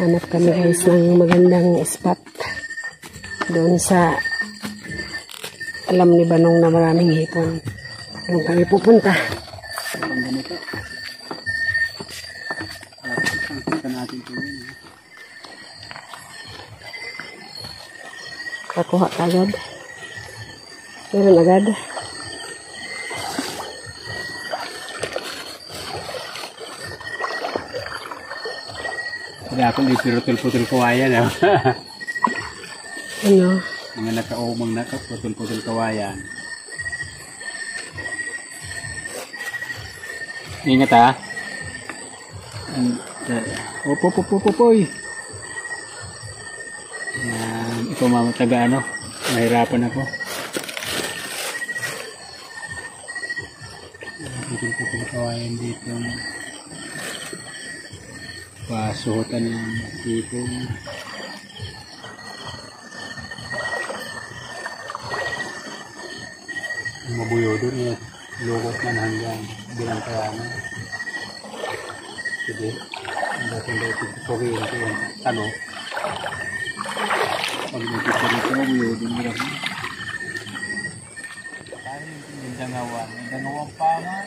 Hanap kami guys ng magandang spot doon sa alam ni Banong na maraming hipon. Doon kami pupunta. Kakuha ka agad. Meron agad. Kaya akong di putol-putol kawayan. Ano? Mga nakaumang putol-putol kawayan. Ingat ha. Opo. Ikaw mamataga ano. Mahirapan ako. Putol-putol kawayan dito. Pasuhutan ng hipon. Mabuyo doon eh. Lukot man hanggang bilang kayanan. Sige. Ang dating tuturin ko yung ano. Pag natuturin ko mabuyo doon bilang. Tayo yung dangawan. Yung dangawan pa nga.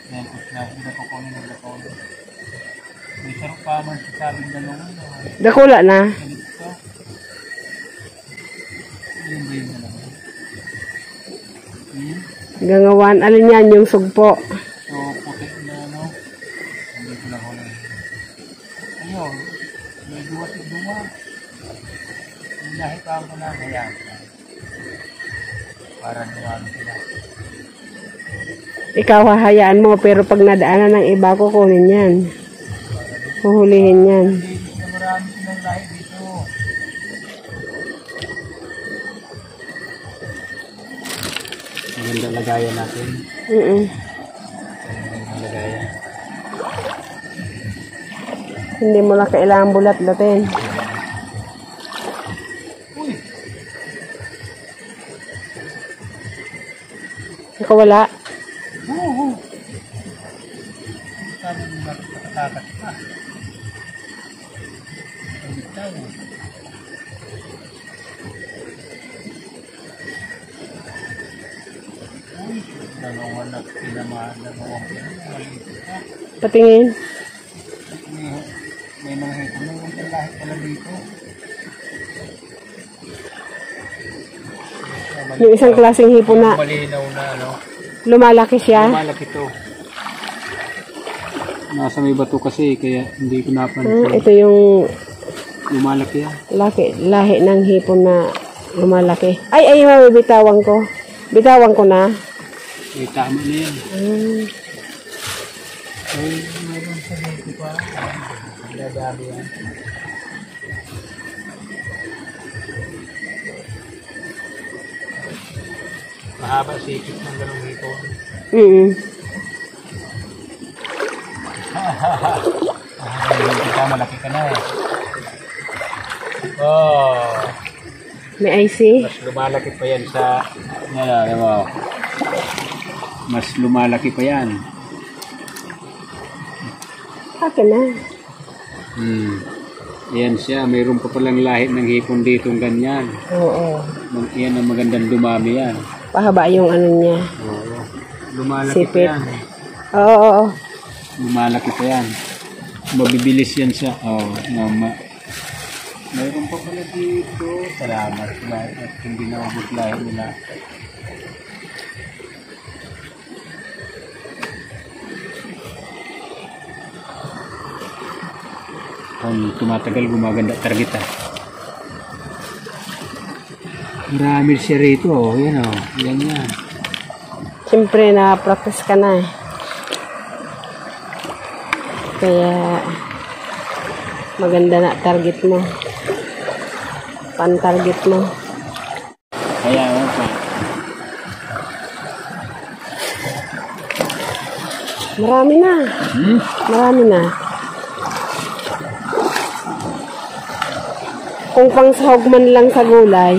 Nempot na. Hindi ko kung ano ko. May sarap pa man sa sabing dangawan. Dakula na. Yung ba yung dangawan? Gangawan, alin yan yung sugpo. So, puti na ano. Hindi ko lang huli. Ayun, may duwa. Yung nahitaan ko na, hayaan. Para duwaan sila. Ikaw hahayaan mo, pero pag nadaanan ng iba, kukunin yan. Huhulihin yan. Marami silang lahi dito. Maganda lagayan natin. Maganda lagayan. Hindi mo lang kailangan bulat-latin. Uy! Ikaw wala? Oo. Sabi mo nakatakat pa. Ang tayo. Dalawa na dalawang Patingin. May mga hipon na yung lahit pala dito. Yung isang klaseng hipon na Malinaw na ano. lumalaki siya. Lumalaki to. Nasa may bato kasi kaya hindi ko napansin. Ito yung Lumalaki yan. lahi ng hipon na lumalaki. Ay, mabibitawan ko. Bitawan ko na. Eh, tama na yan. Ay, mayroon sa dito pa. Dadami yan. Mahaba sikit ng ganong hipon. Kita malaki ka na eh. Oh. May IC. Mas lumalaki pa yan sa... Mas lumalaki pa yan. Akin na. Ayan siya. Mayroon pa palang lahit ng hipon dito ganyan. Oo. Yan ang magandang dumami yan. Pahaba yung ano niya. Oo. Lumalaki Sipit. pa yan. Oo. Lumalaki pa yan. Mabibilis yan siya. Mayroon pa pala dito. Salamat. At hindi na ubot lahit nila. Kung tumatagal, gumaganda target ah. Marami siya rito. Yan o. Yan yan. Siyempre, na-practice ka na eh. Kaya, maganda na target mo. Pan-target mo. Kaya o pa. Marami na. Marami na. Kung pang sahog man lang sa gulay,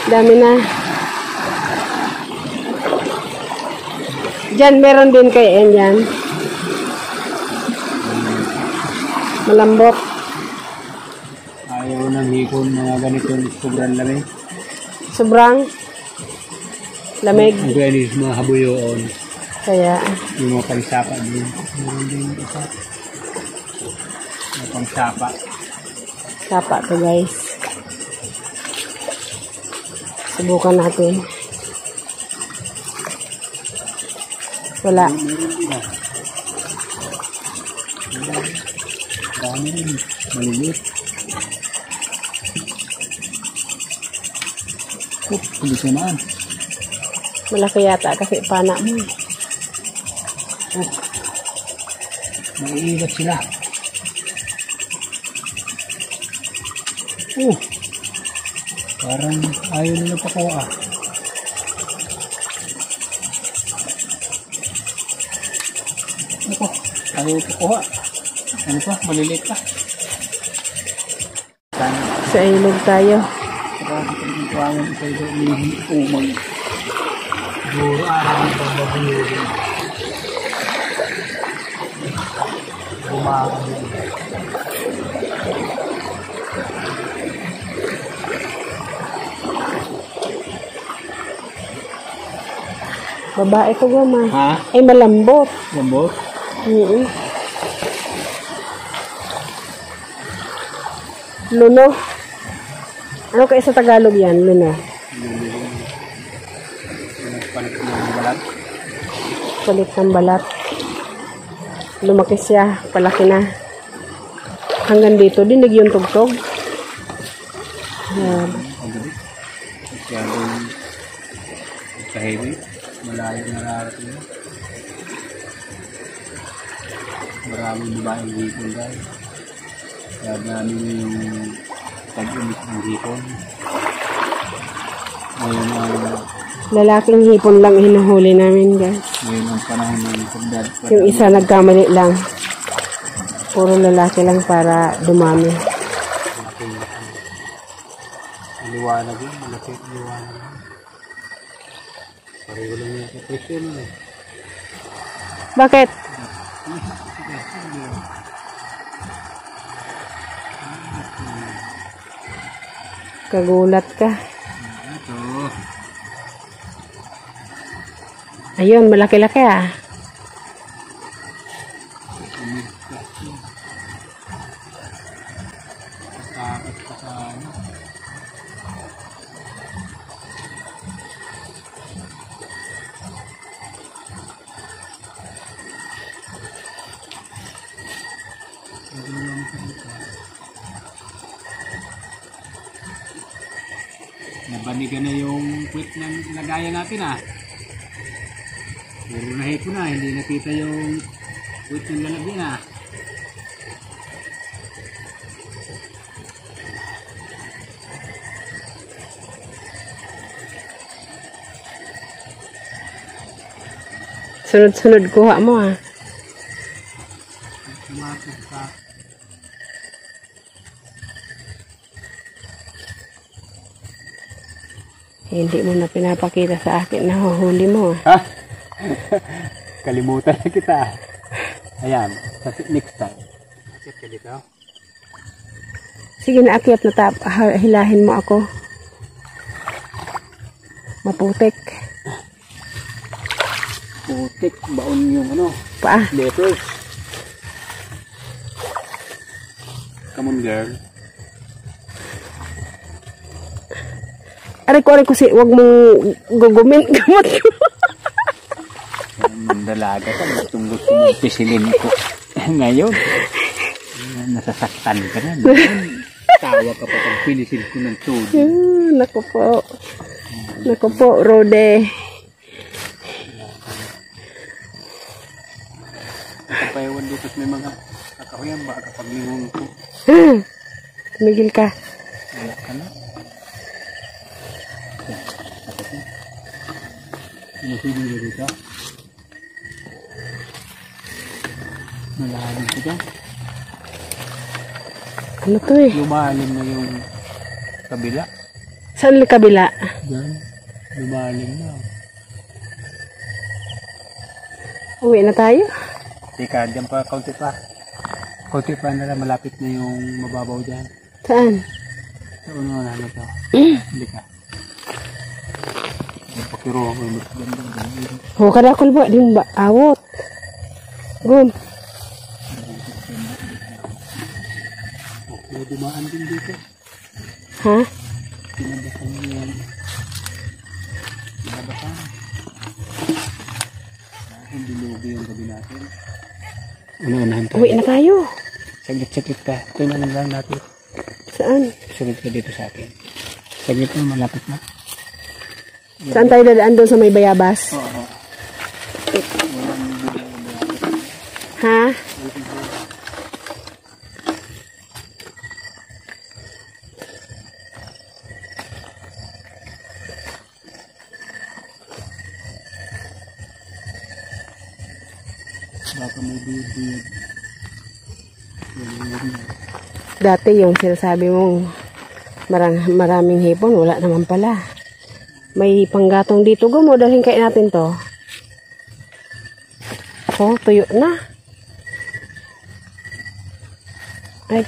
dami na. Diyan, meron din kay Enyan. Malambot. Ayaw ng hipon mga ganitong sobrang lamig. Sobrang lamig. Ang ganit mga habuyoon. Kaya, Yung mga pangsapa din. Meron din isa. Mga pangsapa. sapa to guys. Subukan natin. Wala. Meron din ah. Marami rin. Maliliit. Hindi naman. Malaki yata kasi pana mo. Maiigat sila. Parang ayaw nila pakuha ah. Ako, ayaw pakuha. Ano pa? Maliliit pa. Sa ilog tayo. Grabe ka rin kawan sa ito. Umag. Duro araw ng pagbabuyo din. Bumakan din. Babae ko gama. Ha? Ay malambot. Lambot? Luno. Ano kaya sa Tagalog yan? Luno. Palit ng balat. Palit ng balat. Lumaki siya. Palaki na. Hanggang dito. Dinig yung tugtog. Yan. Ang gabi. Masyadong kahiri. Malayo na narating na. Maraming babaeng hipon guys. Kaya namin yung pag-umis ng hipon. Ngayon ang Lalaking hipon lang hinuhuli namin guys. ngayon ang panahon ng pagdad. Yung isa nagkamali lang. Puro lalaki lang para dumami. Malaking liwanag yun. Malaking liwanag yun. Pareho lang yung kapresyon eh. Bakit? Kagulat ka. Ito. Ayun, malaki-laki ah. Takot pa sa ano. Nabanigan na yung quit ng lagayan natin ah. Puro na hipon na, hindi nakita yung quit ng lalagyan ah. Sunod-sunod kuha mo ah. Tumakas ka. Hindi mo na pinapakita sa akin na huhuli mo ah. Ha? Kalimutan na kita. Ayan, next time. Akit ka dito. Sige na akyat na hilahin mo ako. Maputik. Putik, baon yung ano, Paa. letters. Come on girl. Aray ko si wag mong gugumin gamot ko. Dalaga ka, gusto mong pisilin ko. Ngayon, nasasaktan ka na. Tawa ka pa pag pinisil ko ng tudo. Naku po. Naku po, Rode. Kapayawan dito may mga kakahuyan ba kapag lingon ko. Tumigil ka. Wala ka na. Masigil dito. Malalim ko dyan. Ano to eh? Lumalim na yung kabila. Saan yung kabila? Diyan. Lumalim na. Uwi na tayo? Teka, dyan pa, kaunti pa. Konti pa na lang, malapit na yung mababaw dyan. Saan? Sa uno na to. Hindi ka. Pakiro ako yung ganda. Oh, kadakol ba? Di ba? Awot. Gum. May dumaan din dito. Ha? Pinabasan niyo yan. Pinabasan. Hindi lugi yung gabi natin. Unahan tayo. Uwi na tayo. Saglit-saglit pa. Ito na lang natin. Saan? Sunod ka dito sa akin. Saglit na, malapit na. Saan tayo dadaan doon sa may bayabas? Oo. Ha? Baka may biyod-biyod. Dati yung sinasabi mong maraming hipon, wala naman pala. May panggatong dito. Gumo, dalhin kain natin to. Oh, tuyo na. Ay.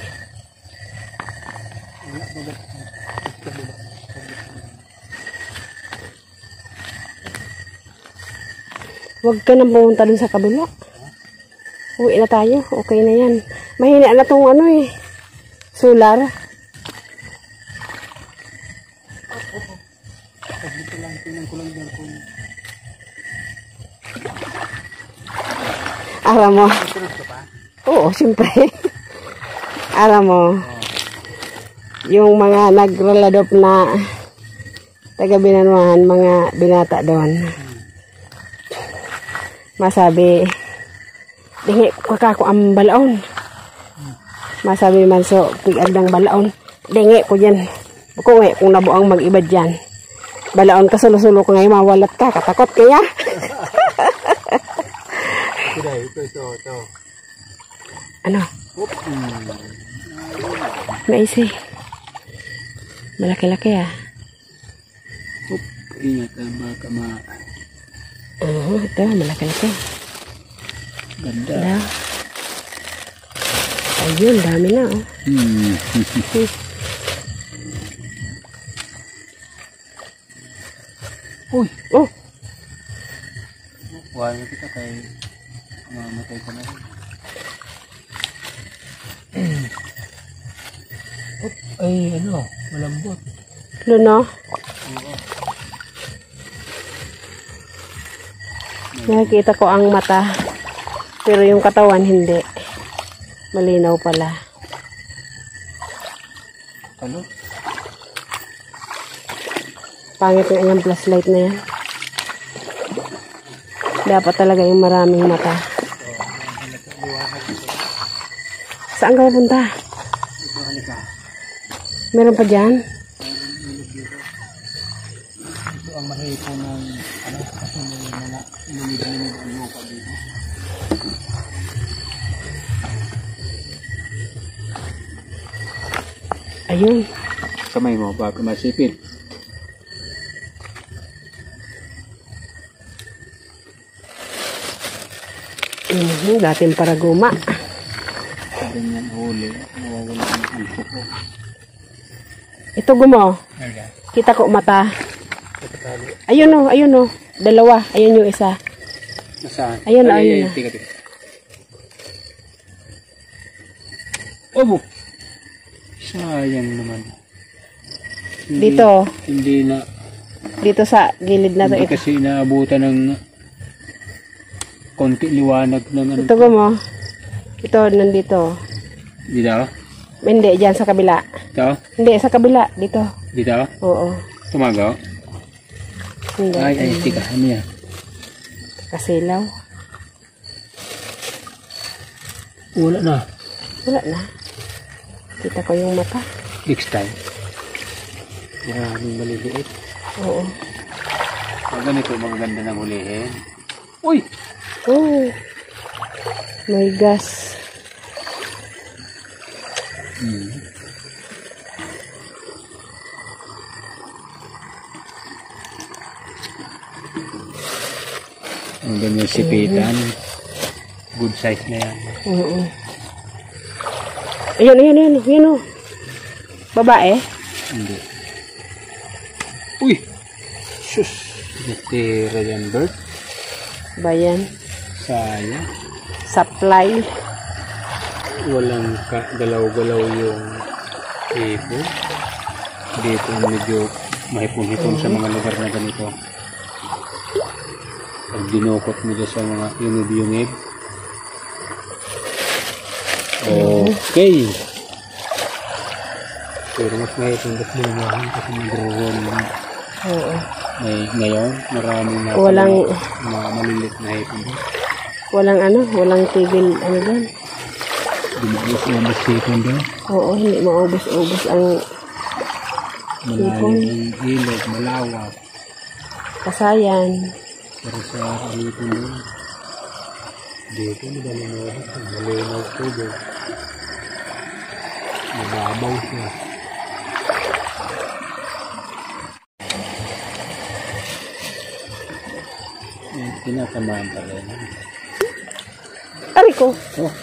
Huwag ka nang pumunta dun sa kabila. Uwi na tayo. Okay na yan. Mahina na tong ano eh. Solar. Alam mo. Oo, siyempre. Alam mo. Yung mga nagreladop na taga-Binanuan, mga binata doon. Masabi, dingi ko ang balaon. Masabi man so, pig-agdang balaon. Dingi ko dyan. Kung nabuang mag-ibad dyan. Balaon ka, sulo-sulo ko ngayon, mawalat ka. Katakot kaya. Ito. Ano? Maisi. Malaki-laki ah. Ingat ang baka Ito, malaki-laki. Ganda. Ganda. Ayun, dami na oh. Uy! Oh! Huwag na kita kay mamatay ka na rin. Ay, ano, malambot. Luno? Nakikita ko ang mata. Pero yung katawan hindi. Malinaw pala. Ano? Pangit nga yung flashlight na yan. Dapat talaga yung maraming mata. Saan ka pupunta? Meron pa dyan? Ito ang mahipo ng ano, kasi may mga lumid-lumid ang lupa dito. Ayun. Kamay mo, baka masipit. Dating paraguma. Sa ganyan huli, mawawala ang ulpo ko. Ito gumo. Ayan. Kita ko mata. Ito tali. Ayun o. Dalawa. Ayun yung isa. Nasaan? Ayun na, ayun na. Tiga. Obo! Sayang naman. Dito. Hindi na. Dito sa gilid na to. Hindi kasi inaabutan ng konti liwanag ng ano. Ito gumo. Ito nandito. Dito? Hindi, dyan sa kabila. Dito? Hindi, sa kabila. Dito. Dito? Oo. Tumagaw? Hindi. Ay, tika. Ano yan? Kasilaw. Wala na. Wala na. Kita ko yung mata. Next time. Maraming maliliit. Oo. Pag ganito, magaganda ng hulihin. Uy! Oh. May gas. Ang ganyan sipitan. Good size na yan. Oo. Ayun, ayun, ayun. Ayun, oh. Babae? Hindi. Uy! Sus! Natira yan, bird. Bayan. Sayang. Supply. Walang galaw-galaw yung hipon. Dito medyo mahipon-hipon sa mga lugar na ganito. Pag dinukot mo dyan sa mga yungib-yungib. Okay. Pero mas mahipon mas lumahan kasi nagro-roll na. Oo. Ngayon, maraming nasa Walang, mga malilit na hipon. walang ano, walang tigil, ano dyan. Dumalos hipon doon. Oo, hindi maubos-ubos ang Malalim ang ilog, malawak. kasayan. Pero sa hipon doon, dito madaling oras, malinaw tubig. Mababaw siya. Tinatamaan pa rin. Ari ko. Oh,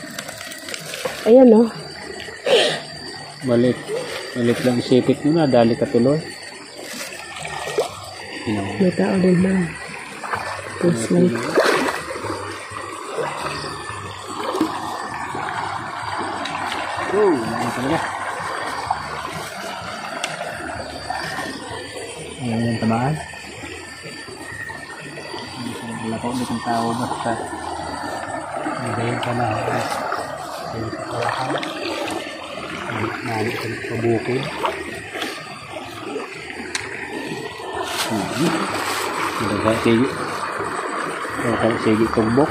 Ayan, oh. Malit lang isipit mo na, dali ka tuloy. May tao din na. Please like. Oh, ano talaga? Ayan yung tamaan. Wala ko ulit ang tao basta. Magayon ka na. Hindi ka kawakan. Nalik ka pabukid. Sige tumbok.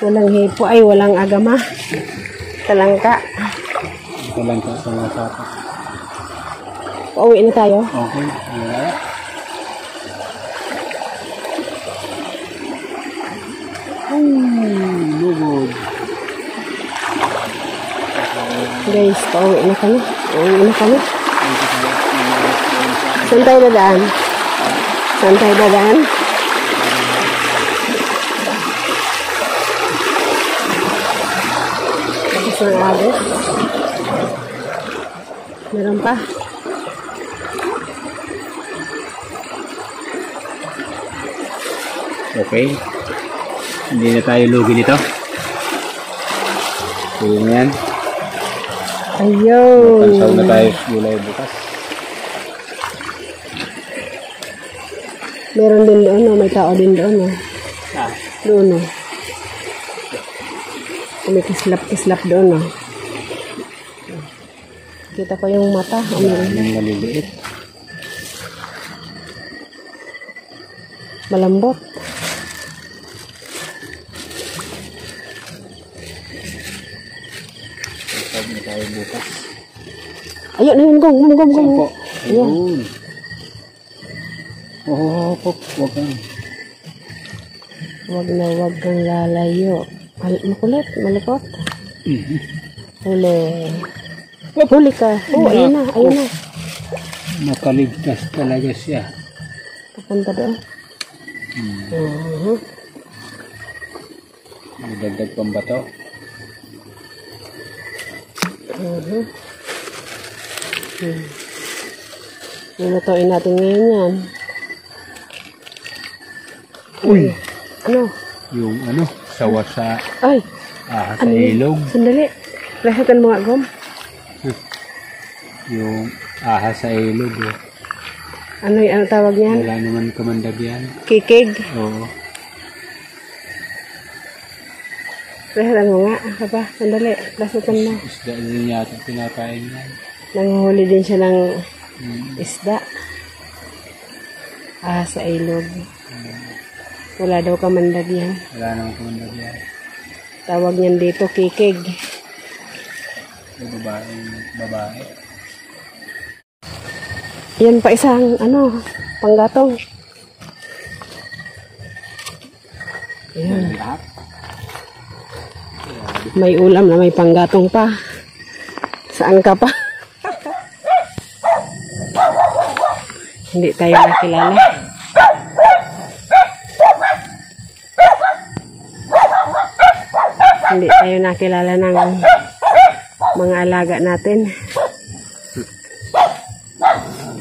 Walang hipo, ay walang agama. Talangka. Talangka sa mga sapa. Pauwi na tayo. Okay, wala. Lugod. Guys, pauwi na kami. Pauwi na kami. Saan tayo dadaan? Saan tayo dadaan? Tapos ng agos. Meron pa. Okay. Hindi na tayo lugi nito. Sige na yan. Ayun. Pansaw na tayo gulay bukas. Meron din doon, oh. May tao din doon, oh. Doon, oh. May kislap-kislap doon, oh. Kita ko yung mata. Ang maliliit. Malambot. Pansaw na tayo bukas. Ayun, ayun, gong. Sampo. Ayun. Ayun. Oh, wag kang. Wag kang lalayo. Makulit, malikot. Huli. Huli ka. Oh, ayun na, ayun na. Makaligtas talaga siya. Papunta doon. Magdagdag pang bato. Lulutuin natin ngayon yan. Uy! Ano? Yung ano, sawa sa Ay! sa Ano yun? ilog. Sandali. Lahitan mo nga, Gom. Yung ahas sa ilog. Oh. Ano tawag niyan? Wala naman kamandag yan. Kikig. Oo. Lahitan mo nga. Kaba, sandali. Lahitan mo. Isda din yata pinakain yan. Nanguhuli din siya ng isda. Sa ilog. Wala daw kamandag yan. Wala naman kamandag yan. Tawag niyan dito, kikig. Yung babae. Yan pa isang, panggatong. Ayan. Lahat. May ulam na may panggatong pa. Saan ka pa? Hindi tayo nakilala. Hindi tayo nakilala ng mga alaga natin.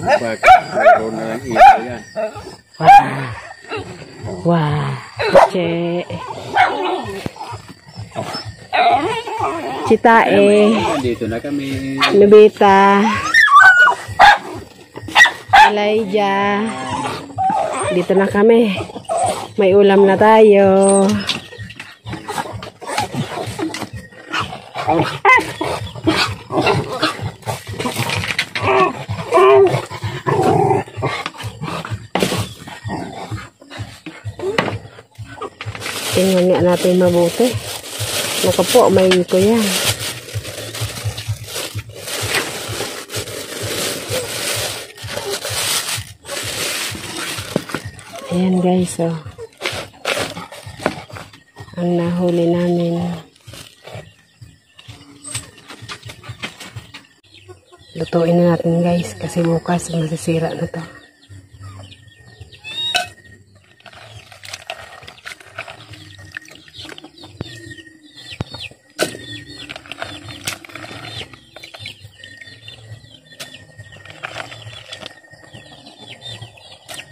Bakit? Mayroon na lang ito yan. Wow. Che. Chitae. Dito na kami. Nobita. Elijah. Dito na kami. May ulam na tayo. Tingnan nga natin mabuti. Naku po, may ko yan. Ayan guys, oh. Ang nahuli namin. Lutuin na natin guys, kasi bukas masisira na to.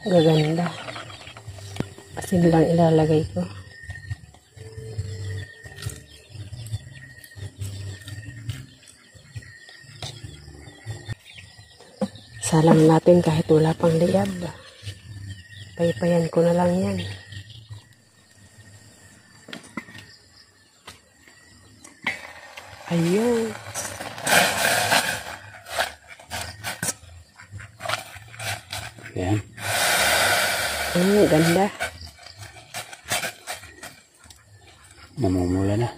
Gaganda. Asin lang ilalagay ko. Salang natin kahit wala pang liyab. Paypayan ko na lang yan. Ayun. Yan. Ganda. Namumula na.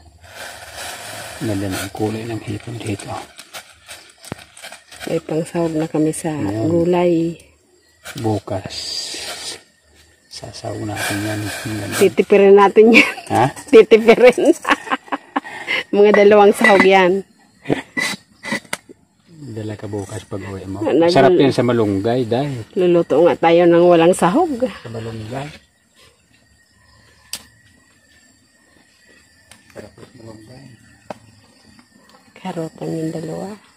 Ganda ng kulay ng hipon dito. May pangsahog na kami sa gulay. Bukas. Sasaw natin yan. Titipirin natin yan. Ha? Titipirin. Mga 2 sahog yan. Dala ka bukas pag uwi mo. Sarap yan sa malunggay dahil. Luluto nga tayo ng walang sahog. Sa malunggay. Sarap sa malunggay. Karotan yung 2.